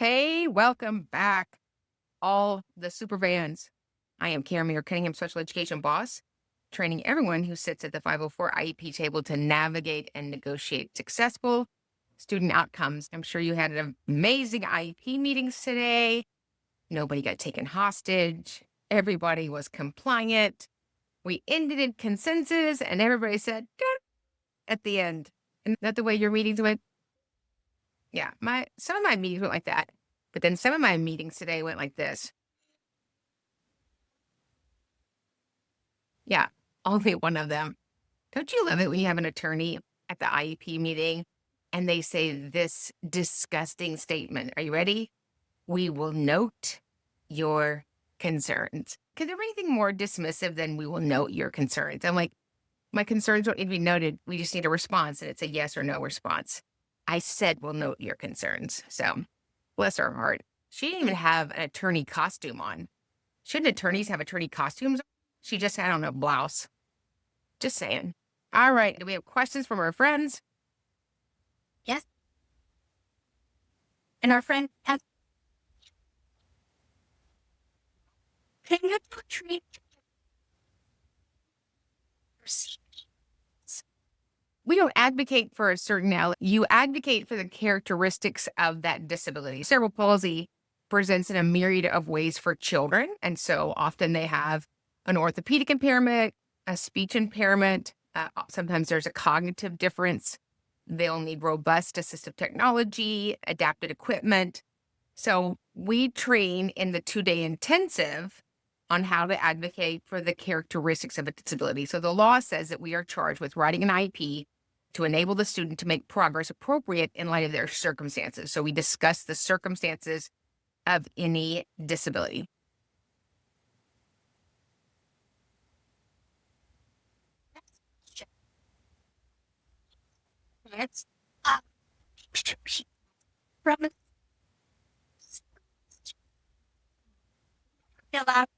Hey, welcome back, all the super fans. I am Mayer Cunningham, special education boss, training everyone who sits at the 504 IEP table to navigate and negotiate successful student outcomes. I'm sure you had an amazing IEP meetings today. Nobody got taken hostage. Everybody was compliant. We ended in consensus, and everybody said "Good" at the end. And that the way your meetings went? Yeah, my some of my meetings went like that, but then some of my meetings today went like this. Yeah, only one of them. Don't you love it when you have an attorney at the IEP meeting and they say this disgusting statement? Are you ready? We will note your concerns. Could there be anything more dismissive than we will note your concerns? I'm like, my concerns don't need to be noted. We just need a response, and it's a yes or no response. I said we'll note your concerns. So bless her heart. She didn't even have an attorney costume on. Shouldn't attorneys have attorney costumes? She just had on a blouse. Just saying. All right. Do we have questions from our friends? Yes. And our friend has paying a treat. We don't advocate for a certain you advocate for the characteristics of that disability. Cerebral palsy presents in a myriad of ways for children. And so often they have an orthopedic impairment, a speech impairment. Sometimes there's a cognitive difference. They'll need robust assistive technology, adapted equipment. So we train in the 2-day intensive on how to advocate for the characteristics of a disability. So the law says that we are charged with writing an IEP to enable the student to make progress appropriate in light of their circumstances. So we discuss the circumstances of any disability. It's from fill out.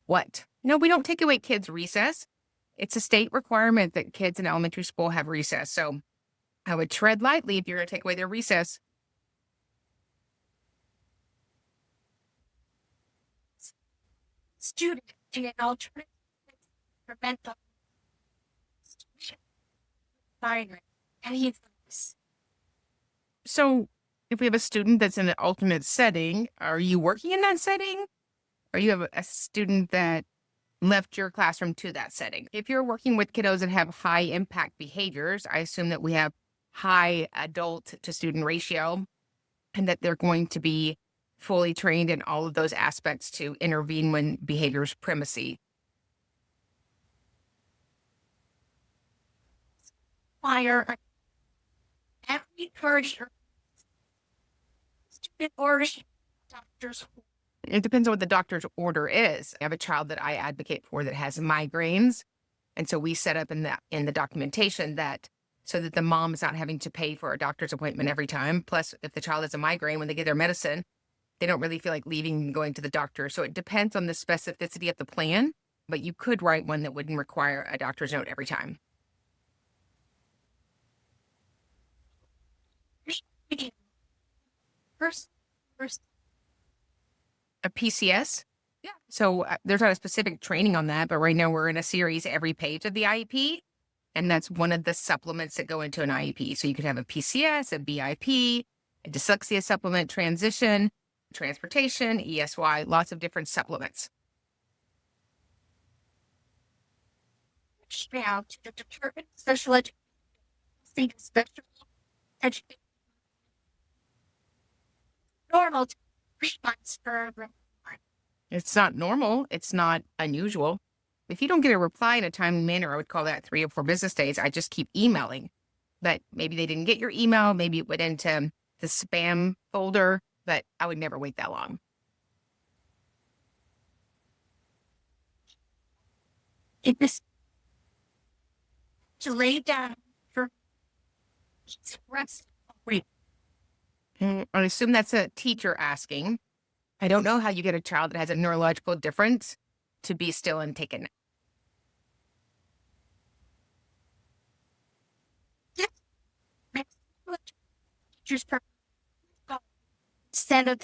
What? No, we don't take away kids' recess. It's a state requirement that kids in elementary school have recess. So I would tread lightly if you're going to take away their recess. Student in an alternate for mental institution. Binary. And he's So if we have a student that's in an alternate setting, are you working in that setting? Or you have a student that left your classroom to that setting? If you're working with kiddos that have high impact behaviors, I assume that we have high adult to student ratio and that they're going to be fully trained in all of those aspects to intervene when behavior's primacy. fire. Every person student or doctors. It depends on what the doctor's order is. I have a child that I advocate for that has migraines. And so we set up in the documentation that so that the mom is not having to pay for a doctor's appointment every time. Plus, if the child has a migraine when they get their medicine, they don't really feel like leaving and going to the doctor. So it depends on the specificity of the plan, but you could write one that wouldn't require a doctor's note every time. First. A PCS? Yeah. So there's not a specific training on that, but right now we're in a series every page of the IEP. And that's one of the supplements that go into an IEP. So you could have a PCS, a BIP, a dyslexia supplement, transition, transportation, ESY, lots of different supplements. Now to determine special education, special education. Normal 3 months for everyone. It's not normal. It's not unusual. If you don't get a reply in a timely manner, I would call that 3 or 4 business days. I just keep emailing. But maybe they didn't get your email. Maybe it went into the spam folder, but I would never wait that long. It is to lay down for rest. Wait. I assume that's a teacher asking. I don't know how you get a child that has a neurological difference to be still and take a nap. Teachers Instead of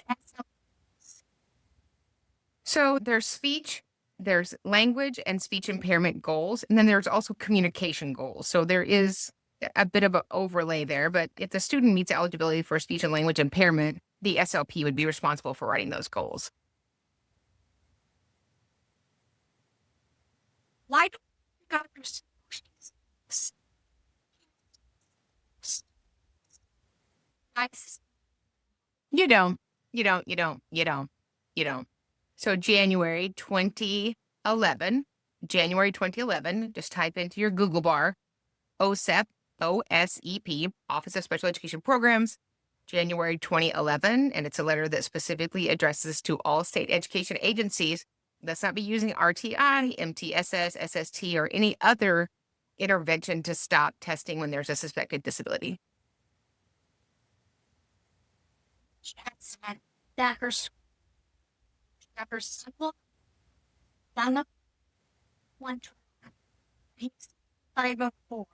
So there's speech, there's language and speech impairment goals, and then there's also communication goals. So there is a bit of an overlay there, but if the student meets eligibility for speech and language impairment, the SLP would be responsible for writing those goals. why do doctors You don't, you don't. So January 2011, just type into your Google bar, OSEP, OSEP, Office of Special Education Programs, January 2011, and it's a letter that specifically addresses to all state education agencies. Let's not be using RTI, MTSS, SST, or any other intervention to stop testing when there's a suspected disability. said that her simple done one 504.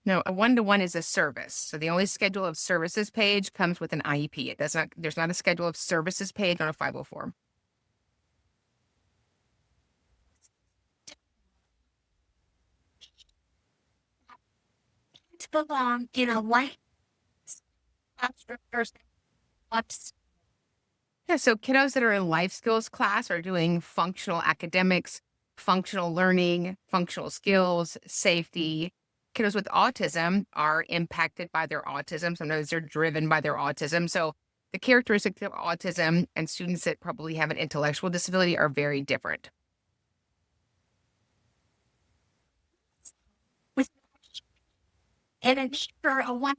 No, a one-to-one is a service. So the only schedule of services page comes with an IEP. There's not a schedule of services page on a 504. To belong in a life person. Yeah, so kiddos that are in life skills class are doing functional academics, functional learning, functional skills, safety. Kiddos with autism are impacted by their autism. Sometimes they're driven by their autism. So the characteristics of autism and students that probably have an intellectual disability are very different. With and a for a one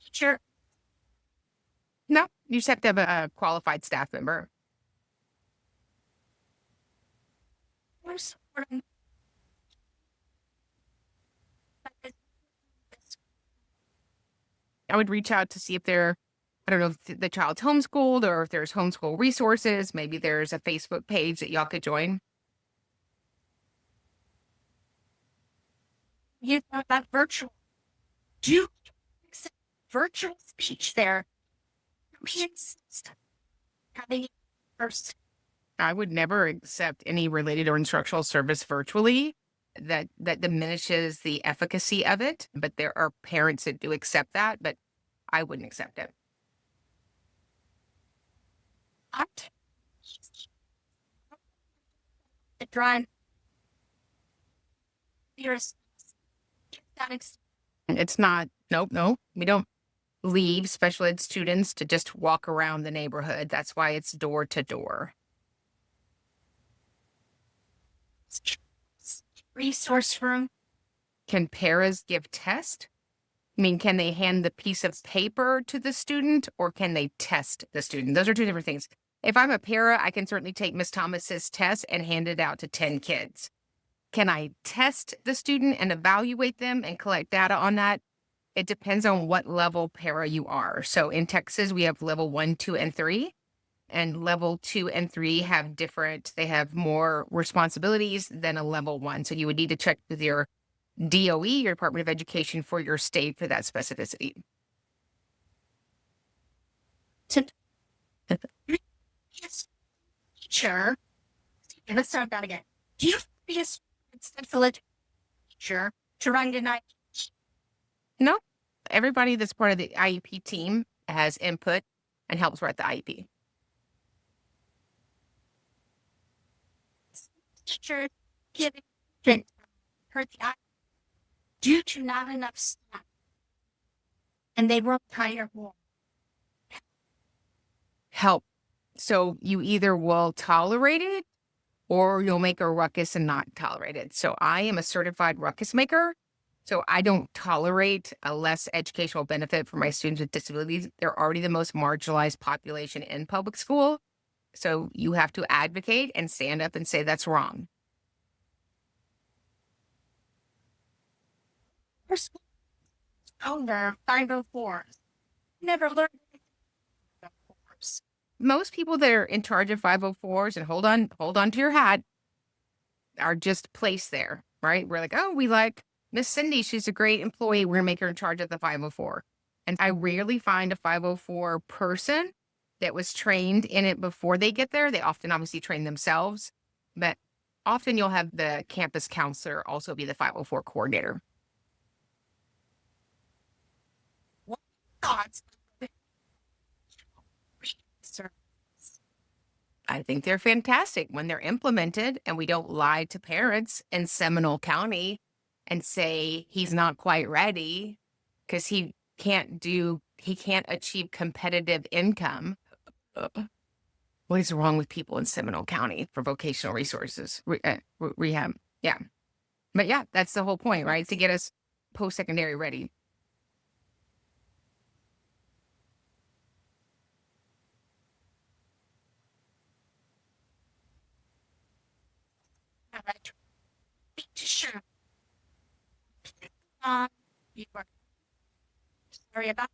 teacher. No, you just have to have a qualified staff member. I would reach out to see if I don't know if the child's homeschooled or if there's homeschool resources. Maybe there's a Facebook page that y'all could join. You know that virtual. Do you accept virtual speech there? Having first. I would never accept any related or instructional service virtually. That diminishes the efficacy of it. But there are parents that do accept that, but I wouldn't accept it. What? The drive. It's not, nope, no, we don't leave special ed students to just walk around the neighborhood. That's why it's door to door. Resource room. Can paras give test? I mean, can they hand the piece of paper to the student or can they test the student? Those are two different things. If I'm a para, I can certainly take Miss Thomas's test and hand it out to 10 kids. Can I test the student and evaluate them and collect data on that? It depends on what level para you are. So in Texas, we have level 1, 2, and 3. And level 2 and 3 they have more responsibilities than a level 1. So you would need to check with your DOE, your Department of Education, for your state for that specificity. Yes. Sure. Let's start that again. Do you be a central teacher to run tonight? No, everybody that's part of the IEP team has input and helps write the IEP. Teacher giving her the due to not enough staff, and they won't hire more. Help. So you either will tolerate it or you'll make a ruckus and not tolerate it. So I am a certified ruckus maker. So I don't tolerate a less educational benefit for my students with disabilities. They're already the most marginalized population in public school. So you have to advocate and stand up and say that's wrong. Owner 504. Never learned. Most people that are in charge of 504s, and hold on to your hat, are just placed there, right? We're like, oh, we like Miss Cindy, she's a great employee. We're going to make her in charge of the 504. And I rarely find a 504 person that was trained in it before they get there. They often obviously train themselves, but often you'll have the campus counselor also be the 504 coordinator. What thoughts? Sir. I think they're fantastic when they're implemented and we don't lie to parents in Seminole County and say he's not quite ready because he can't achieve competitive income. What is wrong with people in Seminole County for vocational resources, rehab? Yeah. But yeah, that's the whole point, right? To get us post-secondary ready. All right. Sure. You are sorry about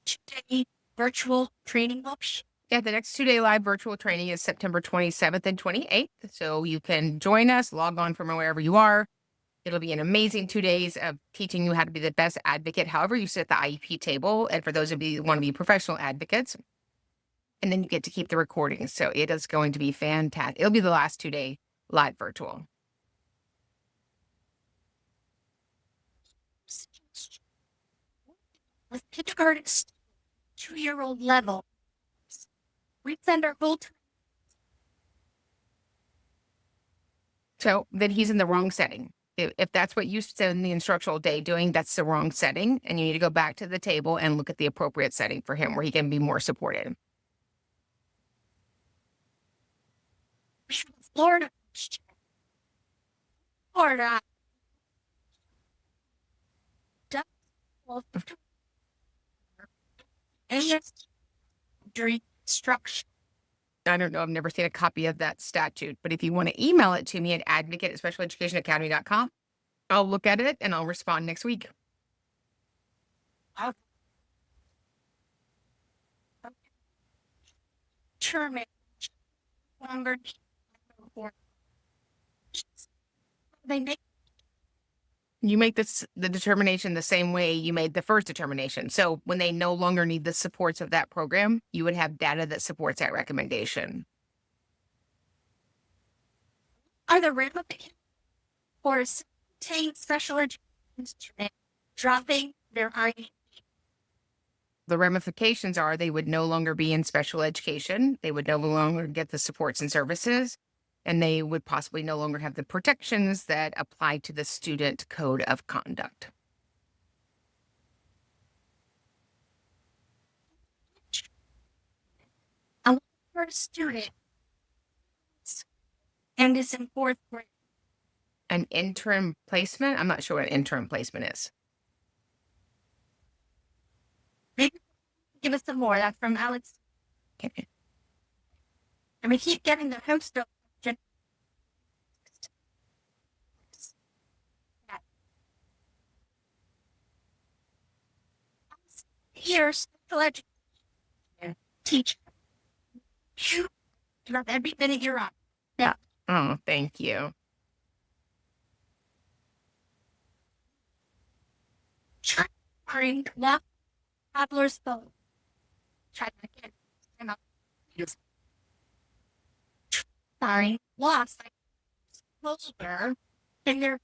today virtual training option. Yeah, the next 2-day live virtual training is September 27th and 28th. So you can join us, log on from wherever you are. It'll be an amazing 2 days of teaching you how to be the best advocate, however you sit at the IEP table. And for those of you who want to be professional advocates, and then you get to keep the recordings. So it is going to be fantastic. It'll be the last 2-day live virtual. With kindergarten 2-year-old level, we send our whole So then he's in the wrong setting. If that's what you spend the instructional day doing, that's the wrong setting. And you need to go back to the table and look at the appropriate setting for him where he can be more supported. Florida. Florida. And just during instruction. I don't know. I've never seen a copy of that statute, but if you want to email it to me at advocate@specialeducationacademy.com, I'll look at it and I'll respond next week. Okay. Term longer. They make You make the determination the same way you made the first determination. So when they no longer need the supports of that program, you would have data that supports that recommendation. are the ramifications for obtaining special education student dropping their IEP. The ramifications are they would no longer be in special education. They would no longer get the supports and services, and they would possibly no longer have the protections that apply to the student code of conduct. A lot for a student and is in 4th grade. An interim placement? I'm not sure what an interim placement is. Maybe give us some more. That's from Alex. Okay. And we keep getting the host question. Here's special education teacher. You love every minute you're on. Yeah. Oh, thank you. Trying now toddler's phone. Try that again. And I'll use. Sorry, lost. Closer in their.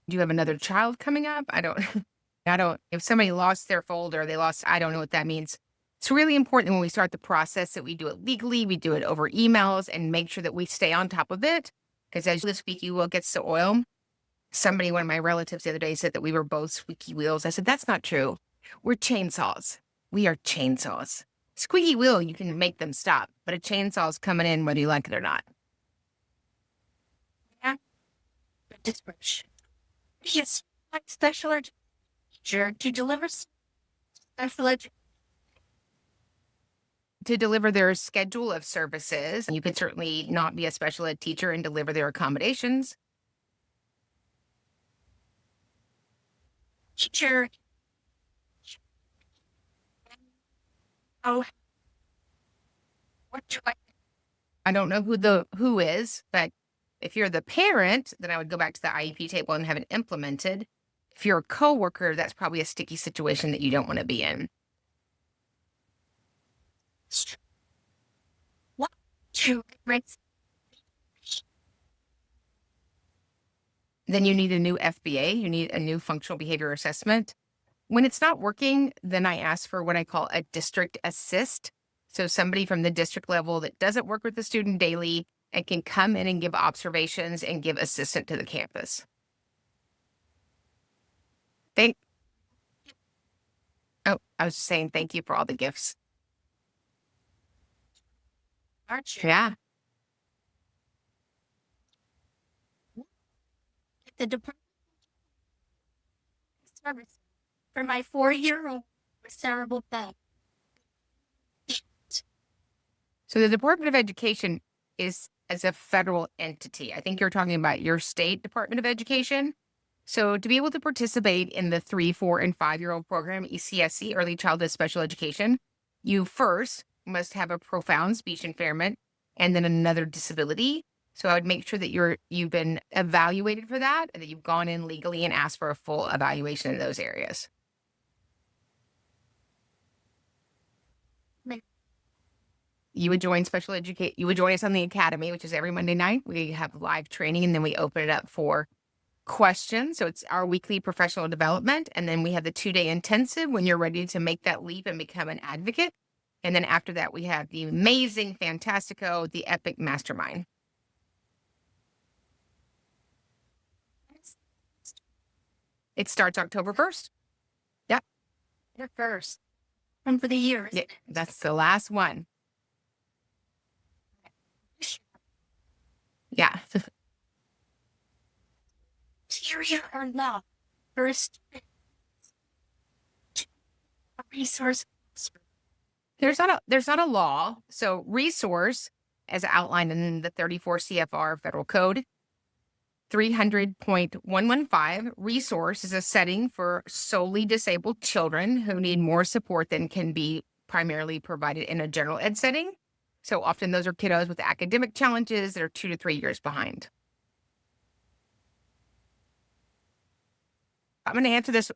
Do you have another child coming up? I don't, if somebody lost their folder, I don't know what that means. It's really important when we start the process that we do it legally, we do it over emails and make sure that we stay on top of it. Because as the squeaky wheel gets the oil, one of my relatives the other day said that we were both squeaky wheels. I said, that's not true. We're chainsaws. We are chainsaws. Squeaky wheel, you can make them stop, but a chainsaw's coming in whether you like it or not. Yeah. Description. Yes, like special education teacher to deliver special education. To deliver their schedule of services. You could certainly not be a special ed teacher and deliver their accommodations. Teacher Oh, what do I don't know who the who is, but if you're the parent, then I would go back to the IEP table and have it implemented. If you're a coworker, that's probably a sticky situation that you don't want to be in. what to raise? Then you need a new FBA, you need a new functional behavior assessment. When it's not working, then I ask for what I call a district assist. So somebody from the district level that doesn't work with the student daily and can come in and give observations and give assistance to the campus. Thank Oh, I was saying thank you for all the gifts. Aren't you? Yeah. The department service for my 4-year-old with cerebral palsy. So the Department of Education is as a federal entity. I think you're talking about your state Department of Education. So to be able to participate in the 3, 4, and 5-year-old program, ECSC, Early Childhood Special Education, you first must have a profound speech impairment and then another disability. So I would make sure that you've been evaluated for that and that you've gone in legally and asked for a full evaluation in those areas. You would join you would join us on the academy, which is every Monday night. We have live training and then we open it up for questions. So it's our weekly professional development. And then we have the 2-day intensive when you're ready to make that leap and become an advocate. And then after that, we have the amazing Fantastico, the epic mastermind. It starts October 1st. Yep. The first one for the year. Yeah, that's the last one. Yeah. Syria or not? First, a resource. There's not a law. So resource, as outlined in the 34 CFR Federal Code, 300.115, resource is a setting for solely disabled children who need more support than can be primarily provided in a general ed setting. So often those are kiddos with academic challenges that are 2 to 3 years behind. I'm going to answer this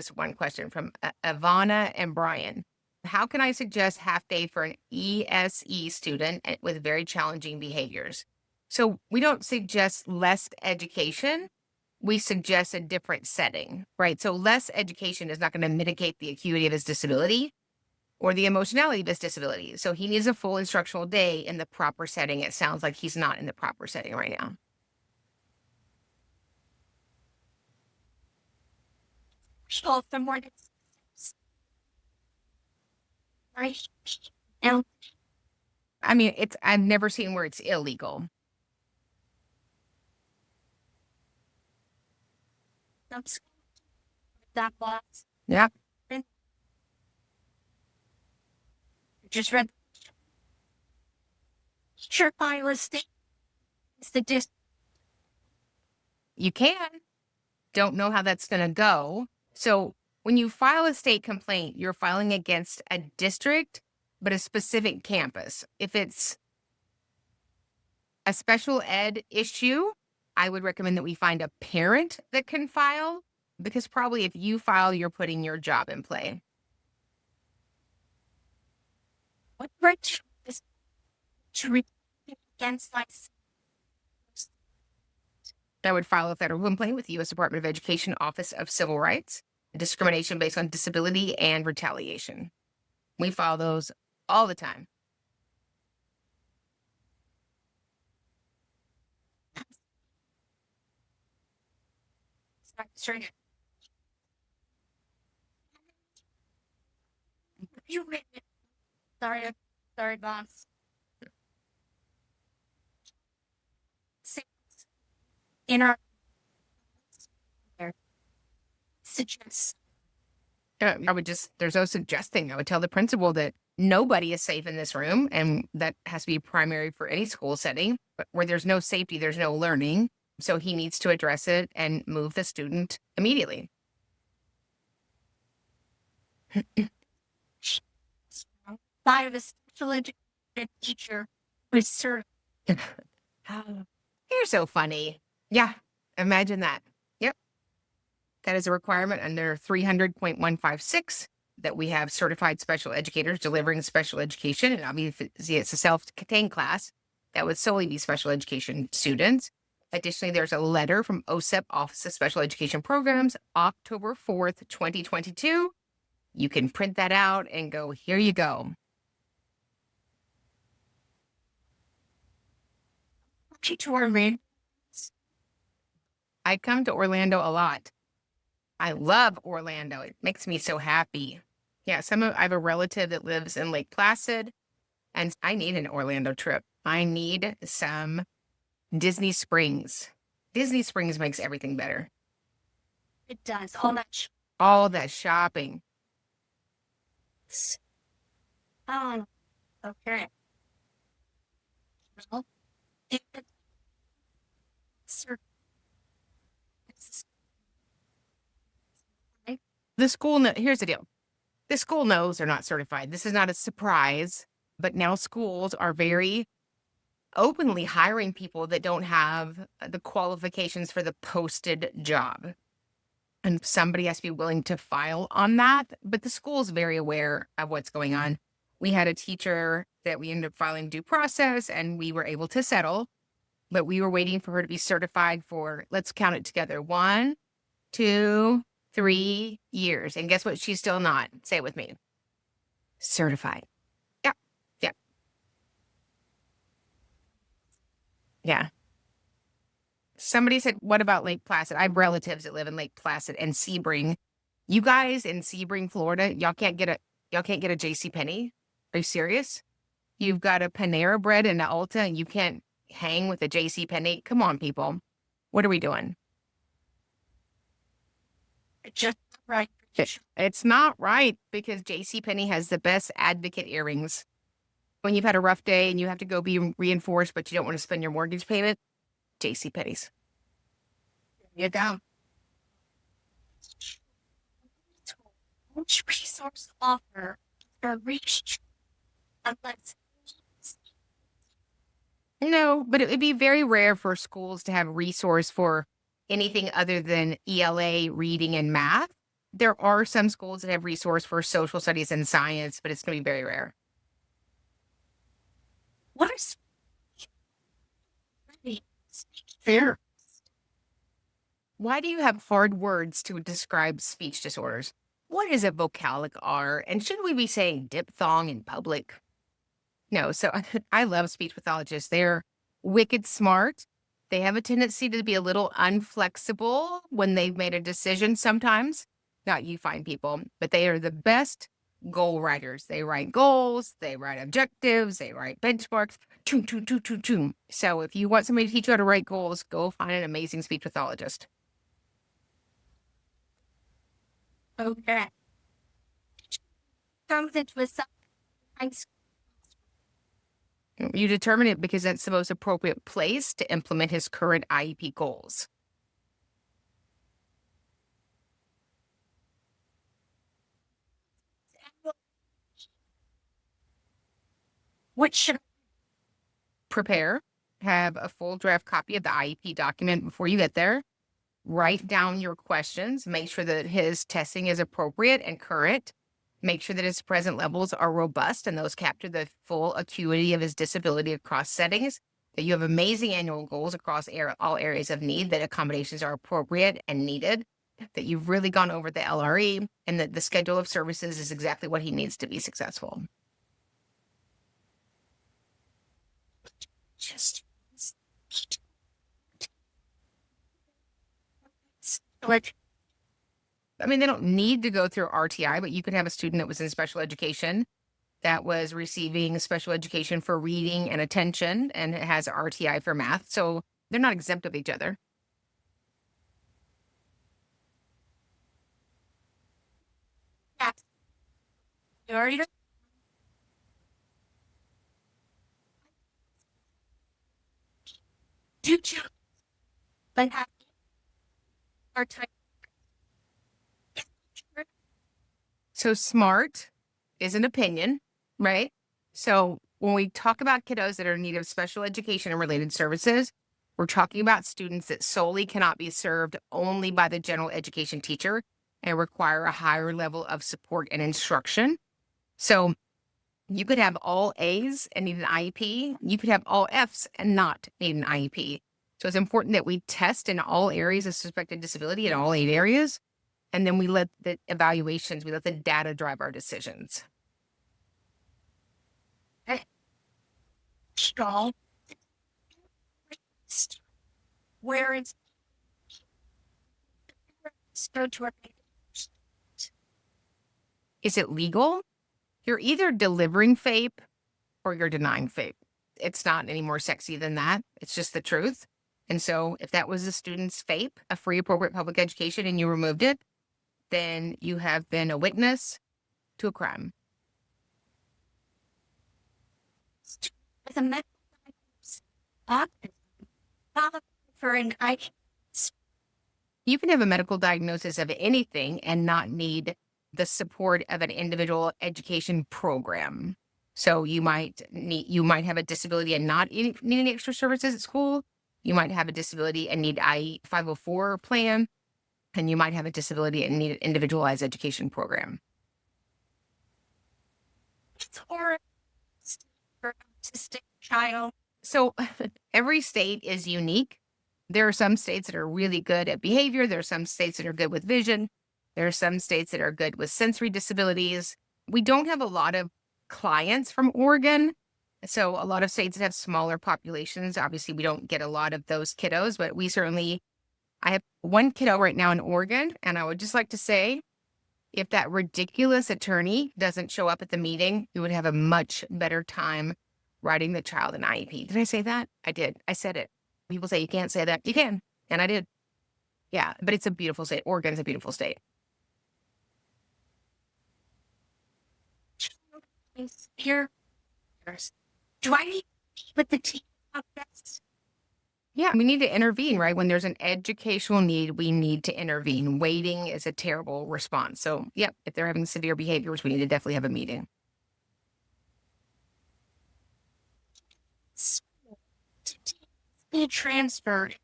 one question from Ivana and Brian. How can I suggest half day for an ESE student with very challenging behaviors? So we don't suggest less education. We suggest a different setting, right? So less education is not going to mitigate the acuity of his disability or the emotionality of his disability. So he needs a full instructional day in the proper setting. It sounds like he's not in the proper setting right now. School for more than 6 right? And I mean, I've never seen where it's illegal. some school that was Yeah. just read. Sure, Iowa State is the district. You can. Don't know how that's going to go. So when you file a state complaint, you're filing against a district, but a specific campus. If it's a special ed issue, I would recommend that we find a parent that can file, because probably if you file, you're putting your job in play. What right is to report against license? I would file a federal complaint with the U.S. Department of Education Office of Civil Rights, discrimination based on disability and retaliation. We file those all the time. Sorry. You read it. Sorry, boss. In our suggest. There's no suggesting. I would tell the principal that nobody is safe in this room, and that has to be primary for any school setting. But where there's no safety, there's no learning. So he needs to address it and move the student immediately. by a special education teacher with certified. You're so funny. Yeah, imagine that. Yep. That is a requirement under 300.156 that we have certified special educators delivering special education. And obviously, it's a self-contained class that would solely be special education students. Additionally, there's a letter from OSEP, Office of Special Education Programs, October 4th, 2022. You can print that out and go, here you go. To Orlando. I come to Orlando a lot. I love Orlando. It makes me so happy. Yeah, I have a relative that lives in Lake Placid, and I need an Orlando trip. I need some Disney Springs. Disney Springs makes everything better. It does. All that. All that shopping. Oh, okay. Well, if it's The school, here's the deal. The school knows they're not certified. This is not a surprise, but now schools are very openly hiring people that don't have the qualifications for the posted job. And somebody has to be willing to file on that. But the school is very aware of what's going on. We had a teacher that we ended up filing due process and we were able to settle, but we were waiting for her to be certified for, let's count it together, 1, 2, 3 years. And guess what? She's still not. Say it with me. Certified. Yeah. Yeah. Yeah. Somebody said, what about Lake Placid? I have relatives that live in Lake Placid and Sebring. You guys in Sebring, Florida, y'all can't get a JCPenney. Are you serious? You've got a Panera Bread and an Ulta and you can't hang with a JCPenney? Come on, people. What are we doing? just right. It's not right because JCPenney has the best advocate earrings. When you've had a rough day and you have to go be reinforced, but you don't want to spend your mortgage payment, JCPenney's. You go. Which resource offer or reach unless No, but it would be very rare for schools to have resource for anything other than ELA, reading, and math. There are some schools that have resource for social studies and science, but it's going to be very rare. what is fair? Why do you have hard words to describe speech disorders? What is a vocalic R? And should we be saying diphthong in public? No, so I love speech pathologists. They're wicked smart. They have a tendency to be a little unflexible when they've made a decision sometimes. Not you fine people, but they are the best goal writers. They write goals, they write objectives, they write benchmarks. Choom, choom, choom, choom, choom. So if you want somebody to teach you how to write goals, go find an amazing speech pathologist. Okay. Comes into a You determine it because that's the most appropriate place to implement his current IEP goals. what should Prepare, have a full draft copy of the IEP document before you get there. Write down your questions. Make sure that his testing is appropriate and current. Make sure that his present levels are robust and those capture the full acuity of his disability across settings. That you have amazing annual goals across all areas of need, that accommodations are appropriate and needed, that you've really gone over the LRE, and that the schedule of services is exactly what he needs to be successful. just like I mean, they don't need to go through RTI, but you could have a student that was in special education that was receiving special education for reading and attention, and it has RTI for math. So they're not exempt of each other. you already do you but have our time So smart is an opinion. right? So when we talk about kiddos that are in need of special education and related services, we're talking about students that solely cannot be served only by the general education teacher and require a higher level of support and instruction. So you could have all A's and need an IEP. You could have all F's and not need an IEP. So it's important that we test in all areas of suspected disability in all 8 areas. And then we let the evaluations, we let the data drive our decisions. Stall. Where it's go to our Is it legal? You're either delivering FAPE or you're denying FAPE. It's not any more sexy than that. It's just the truth. And so if that was a student's FAPE, a free appropriate public education, and you removed it, then you have been a witness to a crime. with a medical diagnosis, not for an IEP. You can have a medical diagnosis of anything and not need the support of an individual education program. So you might have a disability and not need any extra services at school. You might have a disability and need IE 504 plan, and you might have a disability and need an individualized education program. Or for autistic child. So every state is unique. There are some states that are really good at behavior. There are some states that are good with vision. There are some states that are good with sensory disabilities. We don't have a lot of clients from Oregon. So a lot of states that have smaller populations, obviously we don't get a lot of those kiddos, but I have one kiddo right now in Oregon. And I would just like to say, if that ridiculous attorney doesn't show up at the meeting, you would have a much better time writing the child an IEP. Did I say that? I did. I said it. People say you can't say that. You can. And I did. Yeah, but it's a beautiful state. Oregon's a beautiful state. Here, do I need with the team of this? Yeah, we need to intervene, right? When there's an educational need, we need to intervene. Waiting is a terrible response. So, yep, if they're having severe behaviors, we need to definitely have a meeting. Be transferred.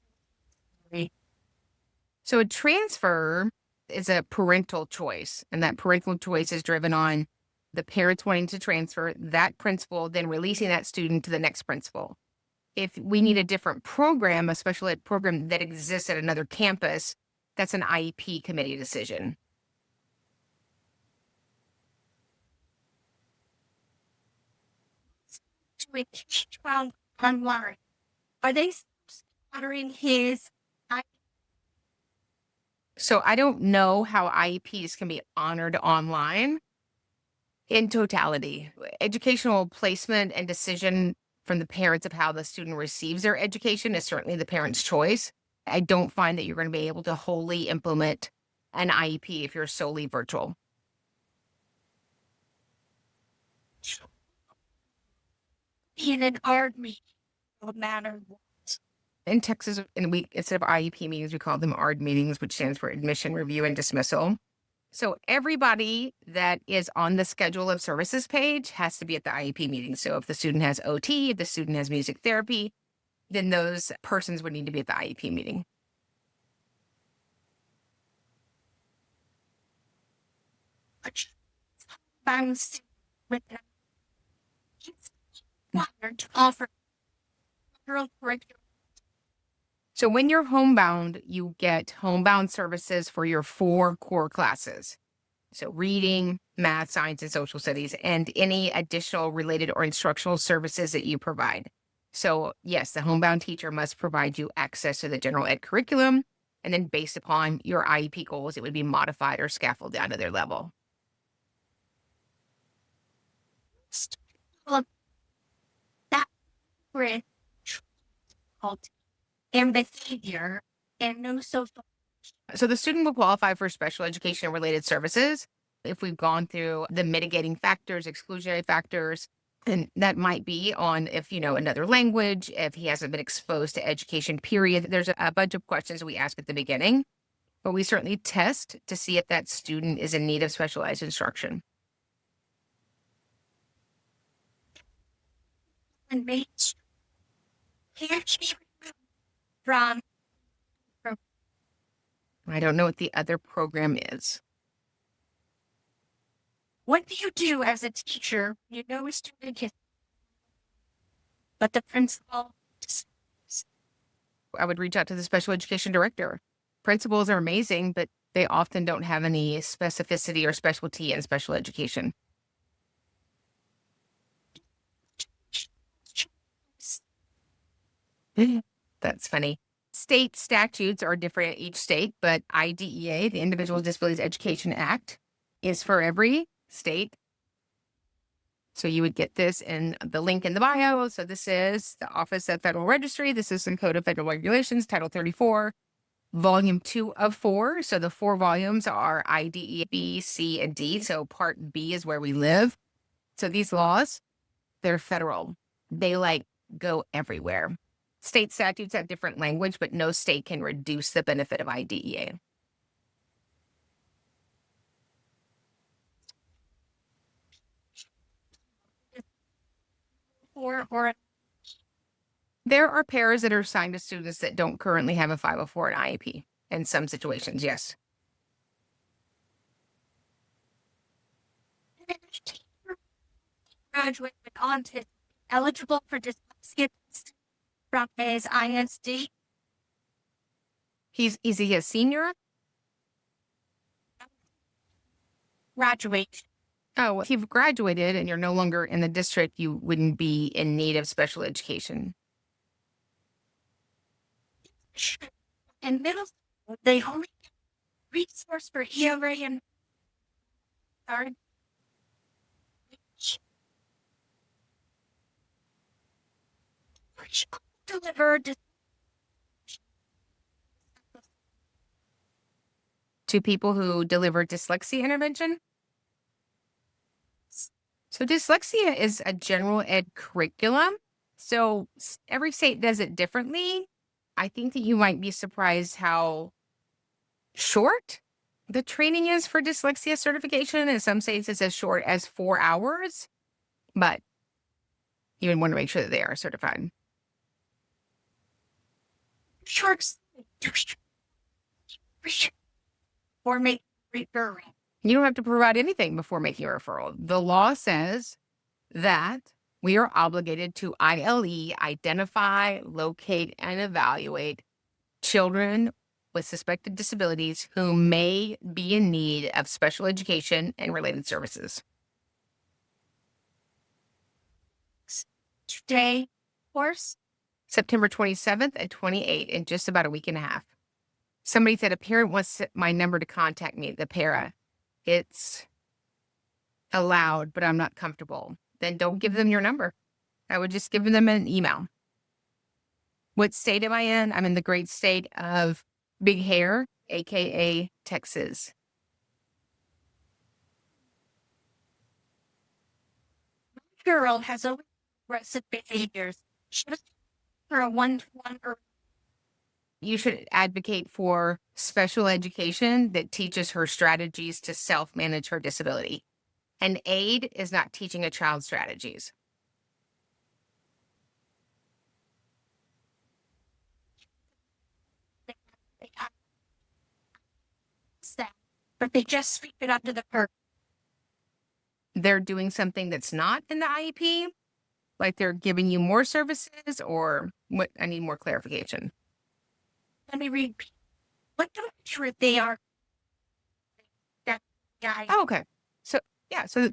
So a transfer is a parental choice, and that parental choice is driven on the parents wanting to transfer that principal, then releasing that student to the next principal. If we need a different program, a special ed program that exists at another campus, that's an IEP committee decision. To a child online. Are they honoring his? So I don't know how IEPs can be honored online in totality. Educational placement and decision from the parents of how the student receives their education is certainly the parent's choice. I don't find that you're going to be able to wholly implement an IEP if you're solely virtual. In an art meeting, no matter what. In Texas, instead of IEP meetings, we call them ARD meetings, which stands for admission, review, and dismissal. So everybody that is on the schedule of services page has to be at the IEP meeting. So if the student has OT, if the student has music therapy, then those persons would need to be at the IEP meeting. Bounce with them. To offer curriculum. So when you're homebound, you get homebound services for your 4 core classes. So reading, math, science, and social studies, and any additional related or instructional services that you provide. So yes, the homebound teacher must provide you access to the general ed curriculum, and then based upon your IEP goals, it would be modified or scaffolded down to their level. That with and behavior and no social. So the student will qualify for special education and related services if we've gone through the mitigating factors, exclusionary factors, and that might be on if, another language, if he hasn't been exposed to education, period. There's a bunch of questions we ask at the beginning, but we certainly test to see if that student is in need of specialized instruction. and mates can't be removed from. I don't know what the other program is. What do you do as a teacher? You know a student is, but the principal. I would reach out to the special education director. Principals are amazing, but they often don't have any specificity or specialty in special education. That's funny. State statutes are different in each state, but IDEA, the Individual Disabilities Education Act, is for every state. So you would get this in the link in the bio. So this is the Office of Federal Registry. This is the Code of Federal Regulations, Title 34, Volume 2 of 4. So the 4 volumes are IDEA, B, C, and D. So Part B is where we live. So these laws, they're federal. They go everywhere. State statutes have different language, but no state can reduce the benefit of IDEA. Or There are pairs that are assigned to students that don't currently have a 504 and IEP in some situations, yes. graduate with autism eligible for dyslexia from his ISD. Is he a senior? Graduate. Oh, well, if you've graduated and you're no longer in the district, you wouldn't be in need of special education. In middle school, they only resource for ERA and sorry. Delivered To people who deliver dyslexia intervention. So dyslexia is a general ed curriculum. So every state does it differently. I think that you might be surprised how short the training is for dyslexia certification. In some states, it's as short as 4 hours, but you would want to make sure that they are certified. short or make referral. You don't have to provide anything before making a referral. The law says that we are obligated to identify, locate, and evaluate children with suspected disabilities who may be in need of special education and related services. Today, course. September 27th and 28th, in just about a week and a half. Somebody said a parent wants my number to contact me, the para. It's allowed, but I'm not comfortable. Then don't give them your number. I would just give them an email. What state am I in? I'm in the great state of Big Hair, aka Texas. My girl has always aggressive behaviors. She was for a one-to-one. You should advocate for special education that teaches her strategies to self-manage her disability. An aid is not teaching a child strategies. But they just sweep it under the curb. They're doing something that's not in the IEP, like they're giving you more services, or what? I need more clarification. Let me read. What sure they are. That guy. Oh, okay. So so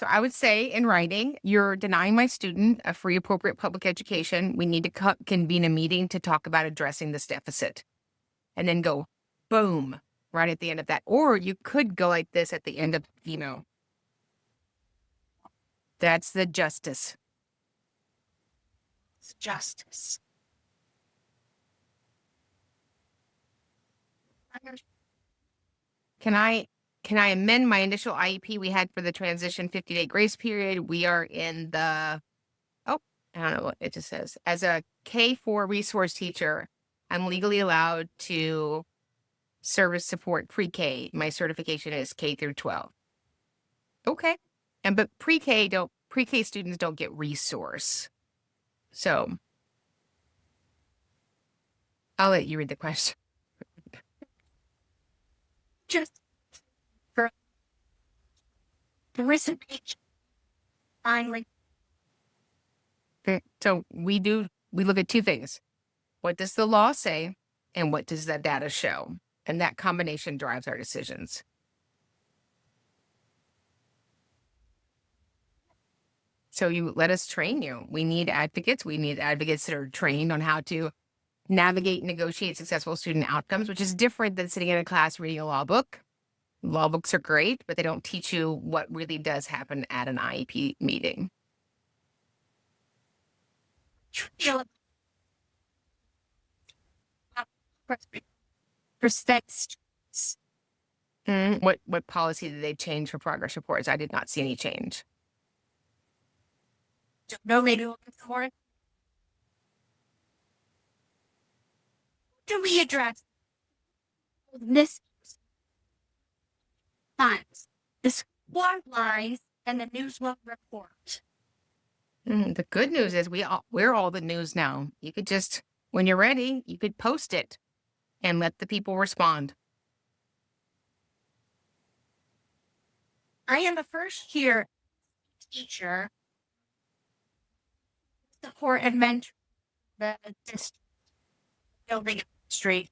I would say in writing, you're denying my student a free appropriate public education. We need to convene a meeting to talk about addressing this deficit. And then go, boom, right at the end of that. Or you could go like this at the end of the email. That's the justice. It's justice. Can I amend my initial IEP we had for the transition 50-day grace period? We are in the, I don't know what it just says. As a K-4 resource teacher, I'm legally allowed to service support pre-K. My certification is K through 12. Okay. But pre-K pre-K students don't get resource. So I'll let you read the question. Just for the recent finally. Okay. So we look at two things. What does the law say? And what does the data show? And that combination drives our decisions. So you let us train you. We need advocates. We need advocates that are trained on how to navigate and negotiate successful student outcomes, which is different than sitting in a class reading a law book. Law books are great, but they don't teach you what really does happen at an IEP meeting. Respects. What policy did they change for progress reports? I did not see any change. No, maybe we'll get for it. Do we address this times, the squad lines, and the newsletter report? The good news is we're all the news now. You could just, when you're ready, you could post it and let the people respond. I am a first year teacher, support and mentor the district building street.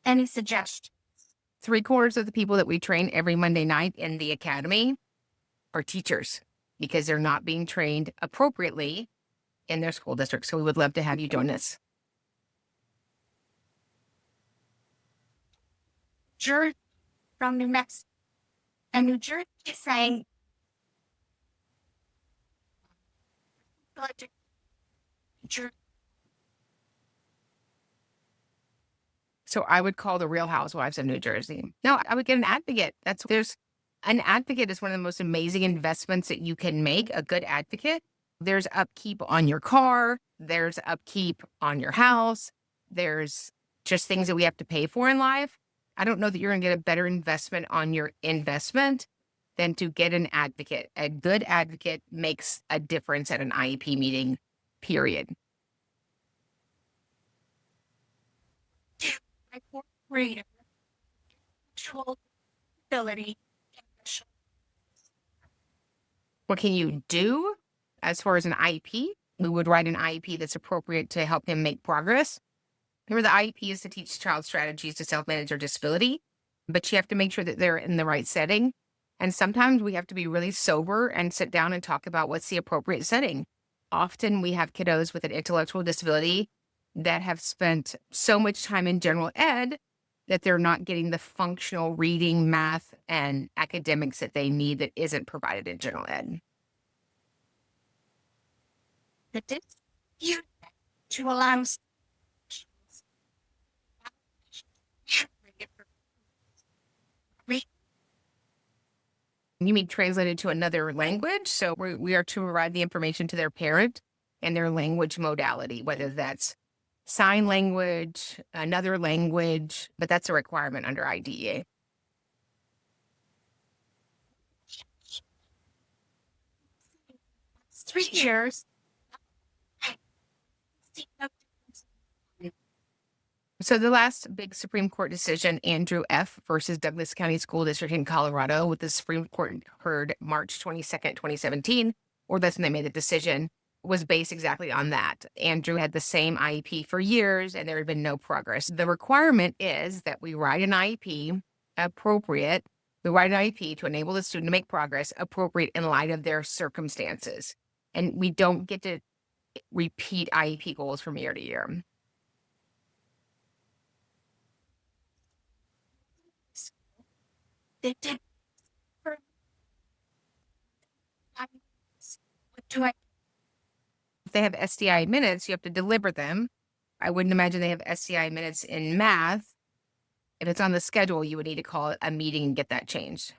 Any suggestions? 3/4 of the people that we train every Monday night in the academy are teachers because they're not being trained appropriately in their school district. So we would love to have you join us. Jersey from New Mexico. And New Jersey is saying So I would call the Real Housewives of New Jersey. No, I would get an advocate. There's an advocate is one of the most amazing investments that you can make, a good advocate. There's upkeep on your car. There's upkeep on your house. There's just things that we have to pay for in life. I don't know that you're going to get a better investment on your investment than to get an advocate. A good advocate makes a difference at an IEP meeting, period. My fourth grader, actual ability. What can you do as far as an IEP? We would write an IEP that's appropriate to help him make progress. Remember, the IEP is to teach child strategies to self-manage their disability, but you have to make sure that they're in the right setting. And sometimes we have to be really sober and sit down and talk about what's the appropriate setting. Often we have kiddos with an intellectual disability that have spent so much time in general ed that they're not getting the functional reading, math, and academics that they need that isn't provided in general ed. The dispute to allow You mean translated to another language? So we are to provide the information to their parent and their language modality, whether that's sign language, another language, but that's a requirement under IDEA. It's 3 years. So the last big Supreme Court decision, Andrew F. versus Douglas County School District in Colorado, with the Supreme Court heard March 22nd, 2017, or that's when they made the decision, was based exactly on that. Andrew had the same IEP for years, and there had been no progress. The requirement is that we write an IEP appropriate. We write an IEP to enable the student to make progress appropriate in light of their circumstances. And we don't get to repeat IEP goals from year to year. They did. What do I? If they have SDI minutes, you have to deliver them. I wouldn't imagine they have SDI minutes in math. If it's on the schedule, you would need to call a meeting and get that changed.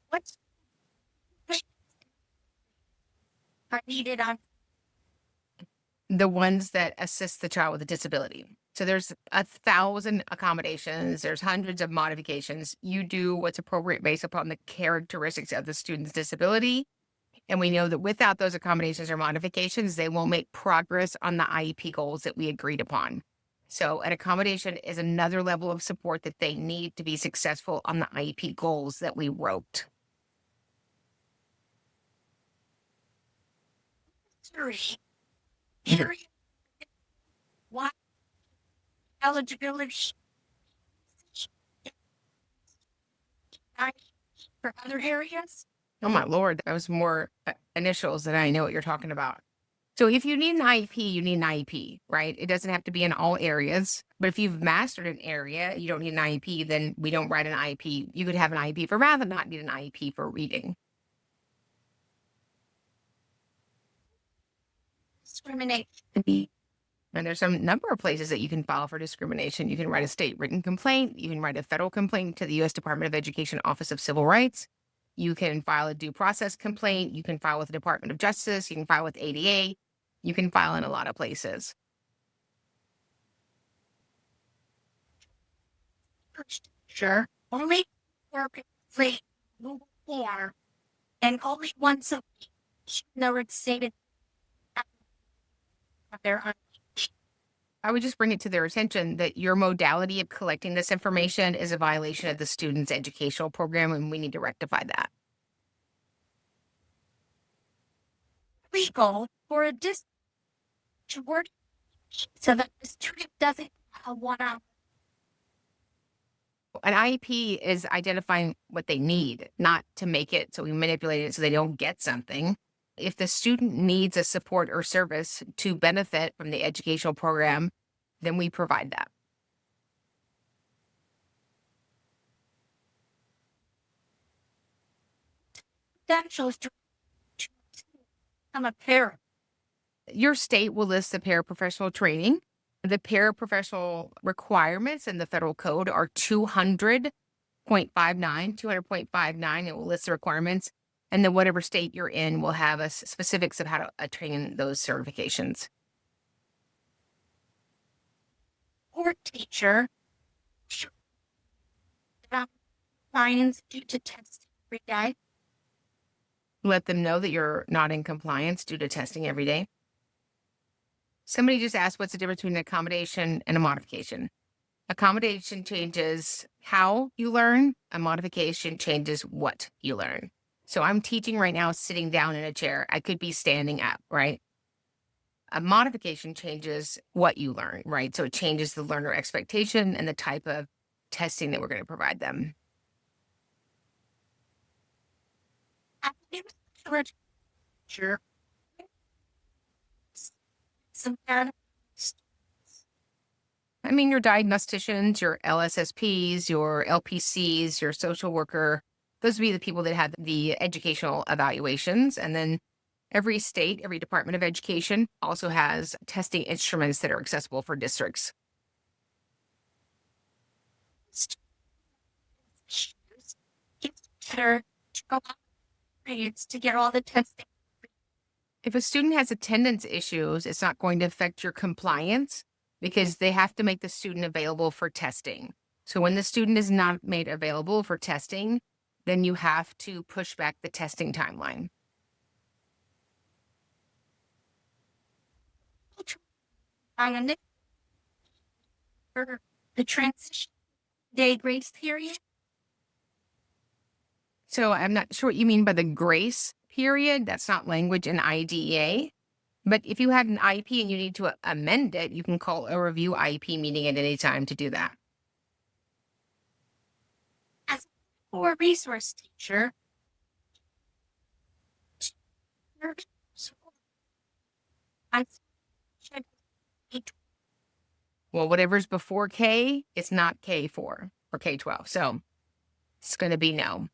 What's are needed on The ones that assist the child with a disability. So there's 1,000 accommodations, there's hundreds of modifications. You do what's appropriate based upon the characteristics of the student's disability. And we know that without those accommodations or modifications, they won't make progress on the IEP goals that we agreed upon. So an accommodation is another level of support that they need to be successful on the IEP goals that we wrote. Three. Area. What eligibility for other areas? Oh my Lord, that was more initials than I know what you're talking about. So if you need an IEP, you need an IEP, right? It doesn't have to be in all areas. But if you've mastered an area, you don't need an IEP, then we don't write an IEP. You could have an IEP for math and not need an IEP for reading. Discrimination. And there's some number of places that you can file for discrimination. You can write a state written complaint. You can write a federal complaint to the U.S. Department of Education Office of Civil Rights. You can file a due process complaint. You can file with the Department of Justice. You can file with ADA. You can file in a lot of places. Sure. Only therapy more and only once a week. No, it's stated their own. I would just bring it to their attention that your modality of collecting this information is a violation of the student's educational program, and we need to rectify that. Legal for a district to work so that the student doesn't have one out. An IEP is identifying what they need, not to make it so we manipulate it so they don't get something. If the student needs a support or service to benefit from the educational program, then we provide that. Credentials to become a parent. Your state will list the paraprofessional training. The paraprofessional requirements in the federal code are 200.59, 200.59. It will list the requirements. And then whatever state you're in will have a specifics of how to attain those certifications. Or teacher. Fines due to testing every day. Let them know that you're not in compliance due to testing every day. Somebody just asked what's the difference between an accommodation and a modification. Accommodation changes how you learn. A modification changes what you learn. So I'm teaching right now sitting down in a chair. I could be standing up, right? A modification changes what you learn, right? So it changes the learner expectation and the type of testing that we're going to provide them. Sure. Some kind of I mean, your diagnosticians, your LSSPs, your LPCs, your social worker, those would be the people that have the educational evaluations. And then every state, every Department of Education also has testing instruments that are accessible for districts. better to go out grades to get all the testing. If a student has attendance issues, it's not going to affect your compliance because they have to make the student available for testing. So when the student is not made available for testing, then you have to push back the testing timeline. And for the transition day grace period. So I'm not sure what you mean by the grace period. That's not language in IDEA. But if you had an IEP and you need to amend it, you can call a review IEP meeting at any time to do that. As a resource teacher, I should be Well, whatever's before K, it's not K4 or K12. So it's going to be no.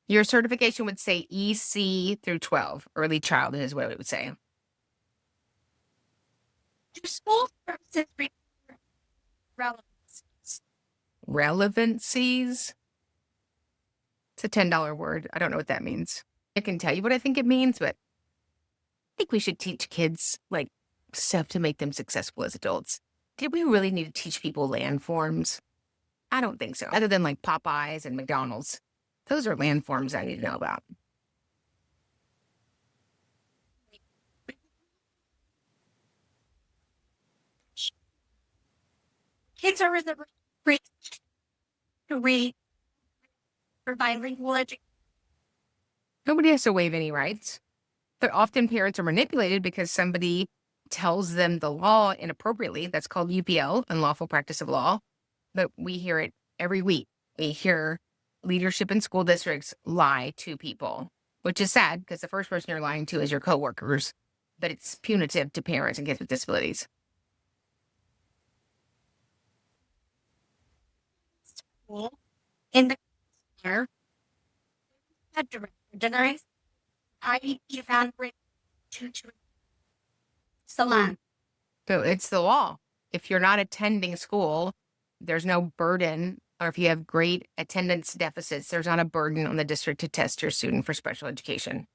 Your certification would say EC through 12. Early childhood is what it would say. do school services require relevancies? Relevancies? It's a $10 word. I don't know what that means. I can tell you what I think it means, but think we should teach kids like stuff to make them successful as adults. Did we really need to teach people landforms? I don't think so. Other than like Popeyes and McDonald's. Those are landforms I need to know about. Kids are in the free to read for bilingual education. Nobody has to waive any rights. But often parents are manipulated because somebody tells them the law inappropriately. That's called UPL, unlawful practice of law. But we hear it every week. We hear leadership in school districts lie to people, which is sad because the first person you're lying to is your coworkers. But it's punitive to parents and kids with disabilities. School in the year, had director IEP evaluate to salon. So it's the law. If you're not attending school, there's no burden, or if you have great attendance deficits, there's not a burden on the district to test your student for special education.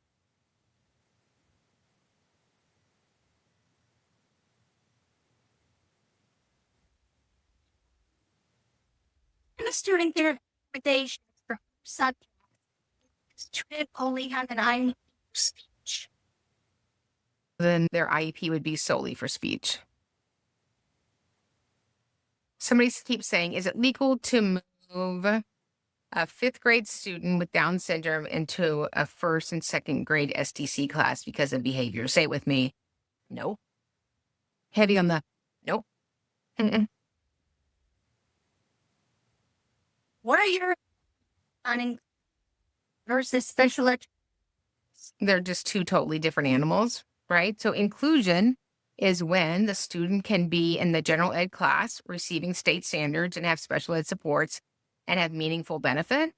And the student their recommendations for subjects student only have an IEP speech. Then their IEP would be solely for speech. Somebody keeps saying, is it legal to move a fifth grade student with Down syndrome into a first and second grade STC class because of behavior? Say it with me. No. Heavy on the nope. Mm-mm. What are your planning versus special education? They're just two totally different animals, right? So inclusion is when the student can be in the general ed class receiving state standards and have special ed supports and have meaningful benefit.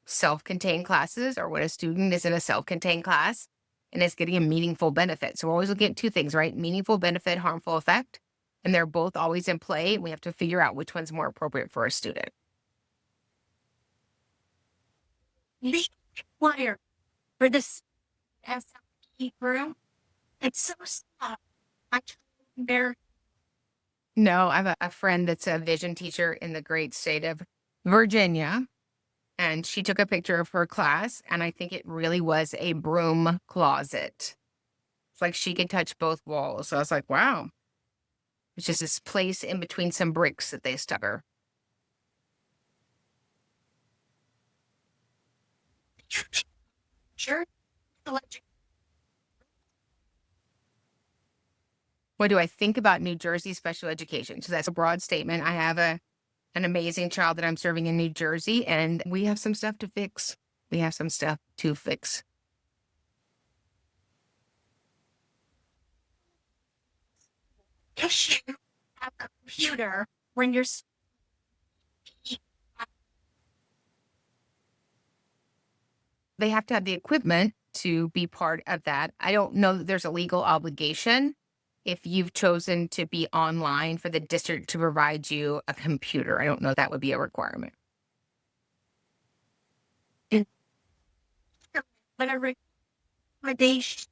Self-contained classes are when a student is in a self-contained class and is getting a meaningful benefit. So we're always looking at two things, right? Meaningful benefit, harmful effect. And they're both always in play. We have to figure out which one's more appropriate for a student. Require for this SLP room. It's so soft. No, I have a friend that's a vision teacher in the great state of Virginia, and she took a picture of her class, and I think it really was a broom closet. It's like she could touch both walls. So I was like, wow. It's just this place in between some bricks that they stuck her. Sure. What do I think about New Jersey special education? So that's a broad statement. I have an amazing child that I'm serving in New Jersey, and we have some stuff to fix. We have some stuff to fix. Issue a computer when you're They have to have the equipment to be part of that. I don't know that there's a legal obligation if you've chosen to be online for the district to provide you a computer. I don't know that would be a requirement. when a recommendation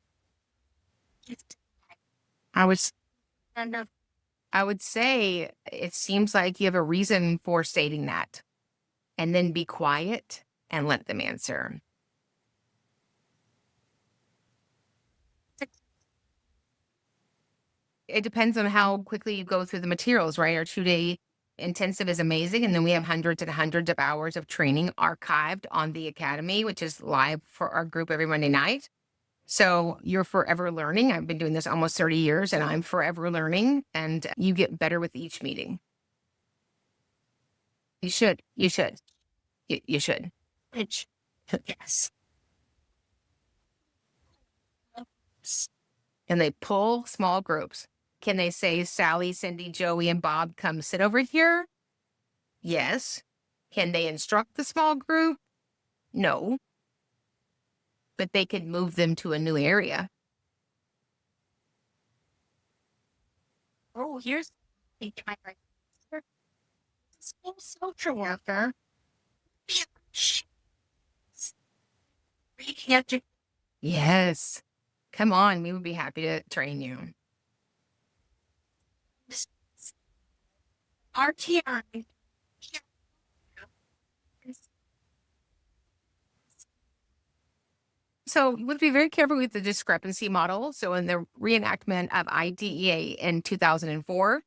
I was and of I would say it seems like you have a reason for stating that. And then be quiet and let them answer. It depends on how quickly you go through the materials, right? Our 2-day intensive is amazing. And then we have hundreds and hundreds of hours of training archived on the academy, which is live for our group every Monday night. So you're forever learning. I've been doing this almost 30 years and I'm forever learning, and you get better with each meeting. You should. You should. You should. which yes. Can they pull small groups? Can they say, Sally, Cindy, Joey, and Bob, come sit over here? Yes. Can they instruct the small group? No. But they could move them to a new area. Oh, here's my right school social worker. Yes. Come on, we would be happy to train you. RTI. So you would be very careful with the discrepancy model. So in the reenactment of IDEA in 2004,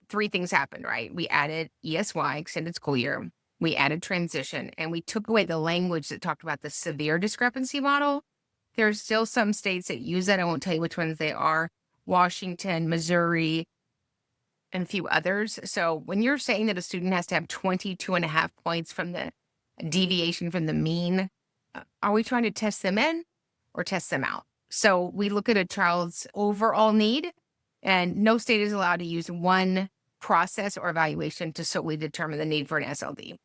three things happened, right? We added ESY, extended school year. We added transition, and we took away the language that talked about the severe discrepancy model. There are still some states that use that. I won't tell you which ones they are. Washington, Missouri, and a few others. So when you're saying that a student has to have 22.5 points from the deviation from the mean, are we trying to test them in or test them out? So we look at a child's overall need, and no state is allowed to use one process or evaluation to solely determine the need for an SLD.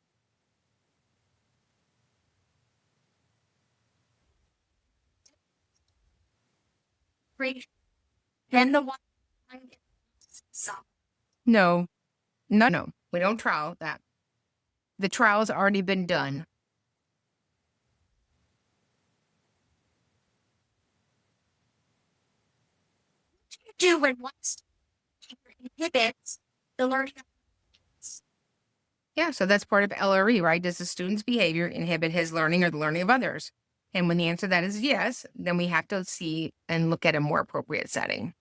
Great. Then the one. So No, no, we don't trial that. The trial's already been done. what do you do when one teacher inhibits the learning? Yeah, so that's part of LRE, right? Does the student's behavior inhibit his learning or the learning of others? And when the answer to that is yes, then we have to see and look at a more appropriate setting.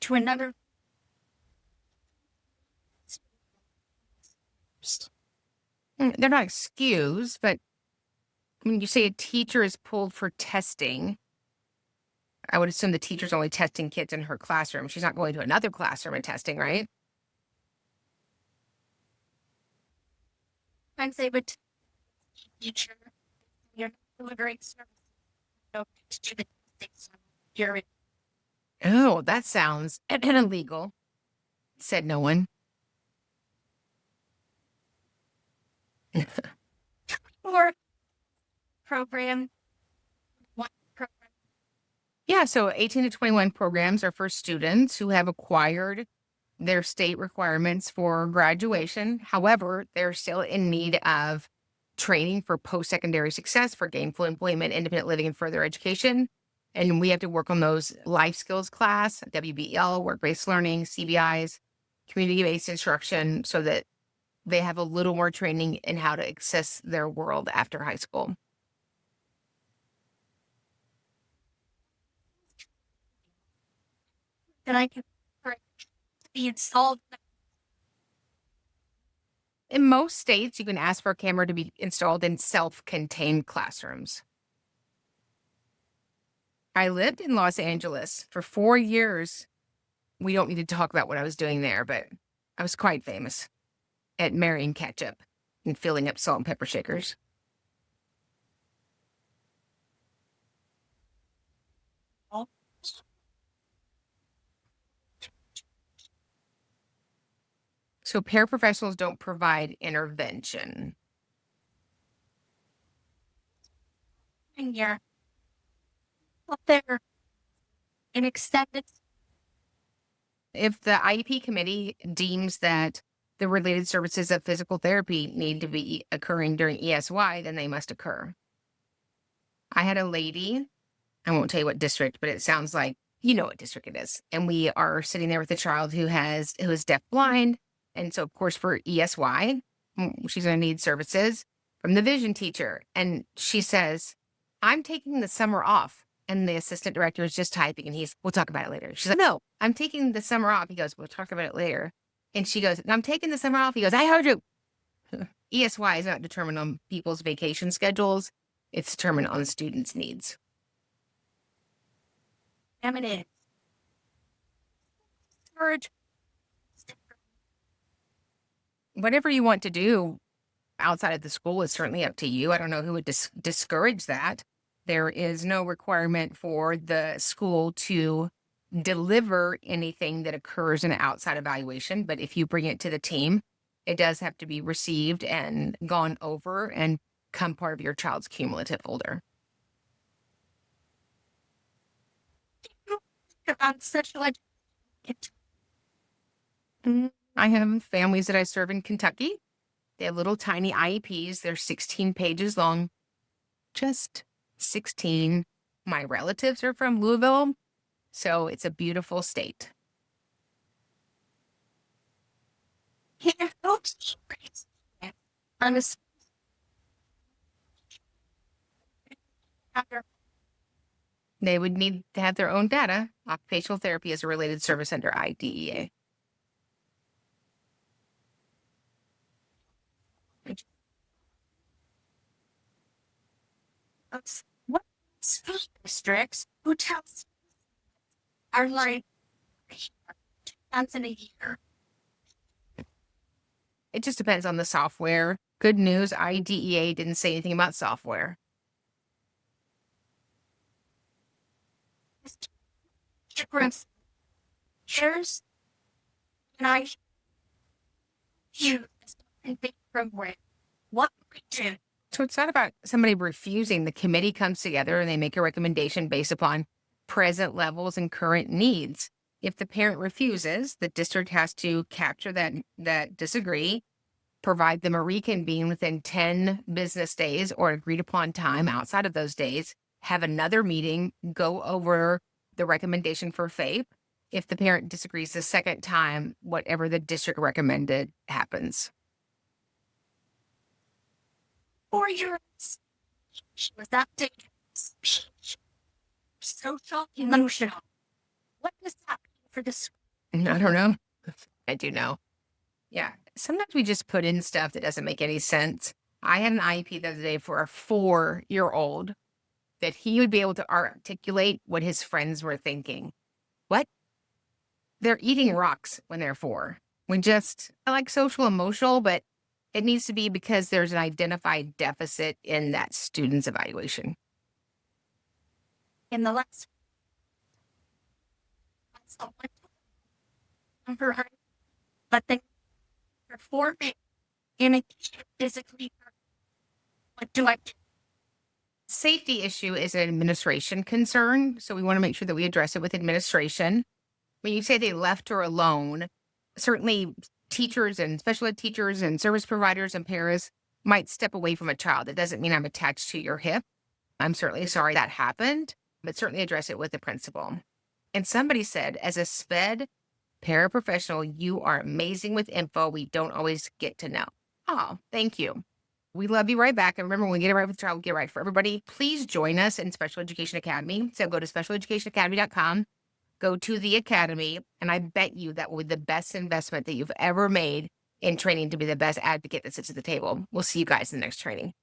To another. They're not excused, but when you say a teacher is pulled for testing, I would assume the teacher's only testing kids in her classroom. She's not going to another classroom and testing, right? Sometimes they would teacher, you're not delivering service. To do the things you're. Oh, that sounds illegal, said no one. Or program. One program. Yeah, so 18 to 21 programs are for students who have acquired their state requirements for graduation. However, they're still in need of training for post-secondary success, for gainful employment, independent living, and further education. And we have to work on those life skills class, WBL, work-based learning, CBIs, community-based instruction, so that they have a little more training in how to access their world after high school. That I can be installed. In most states, you can ask for a camera to be installed in self-contained classrooms. I lived in Los Angeles for 4 years. We don't need to talk about what I was doing there, but I was quite famous at marrying ketchup and filling up salt and pepper shakers. So paraprofessionals don't provide intervention. And you're up there and extended. If the IEP committee deems that the related services of physical therapy need to be occurring during ESY, then they must occur. I had a lady, I won't tell you what district, but it sounds like you know what district it is. And we are sitting there with a child who is deaf-blind. And so, of course, for ESY, she's going to need services from the vision teacher. And she says, I'm taking the summer off. And the assistant director is just typing, and we'll talk about it later. She's like, no, I'm taking the summer off. He goes, we'll talk about it later. And she goes, I'm taking the summer off. He goes, I heard you. ESY is not determined on people's vacation schedules. It's determined on the students' needs. Eminent. Whatever you want to do outside of the school is certainly up to you. I don't know who would discourage that. There is no requirement for the school to deliver anything that occurs in an outside evaluation. But if you bring it to the team, it does have to be received and gone over and become part of your child's cumulative folder. On special education. I have families that I serve in Kentucky They have little tiny IEPs. They're 16 pages long, just 16. My relatives are from Louisville, so it's a beautiful state. Here, folks, on this They would need to have their own data. Occupational therapy is a related service under IDEA. what school districts who tells are like once in a year. It just depends on the software. Good news, IDEA didn't say anything about software. Shares and I you from where what region. So it's not about somebody refusing. The committee comes together and they make a recommendation based upon present levels and current needs. If the parent refuses, the district has to capture that disagree, provide them a reconvene within 10 business days or agreed upon time outside of those days, have another meeting, go over the recommendation for FAPE. If the parent disagrees the second time, whatever the district recommended happens. 4 years was updated. Social emotional. What does that mean for this? I don't know. I do know. Yeah. Sometimes we just put in stuff that doesn't make any sense. I had an IEP the other day for a 4-year-old that he would be able to articulate what his friends were thinking. What? They're eating rocks when they're 4. I like social emotional, but it needs to be because there's an identified deficit in that student's evaluation. In the last but they performing in a physically. What do I do? Safety issue is an administration concern, so we want to make sure that we address it with administration. When you say they left her alone, certainly teachers and special ed teachers and service providers and paras might step away from a child. That doesn't mean I'm attached to your hip. I'm certainly sorry that happened, but certainly address it with the principal. And somebody said, as a SPED paraprofessional, you are amazing with info we don't always get to know. Oh, thank you. We love you right back. And remember, when we get it right with the child, we get it right for everybody. Please join us in Special Education Academy. So go to specialeducationacademy.com, go to the academy, and I bet you that will be the best investment that you've ever made in training to be the best advocate that sits at the table. We'll see you guys in the next training.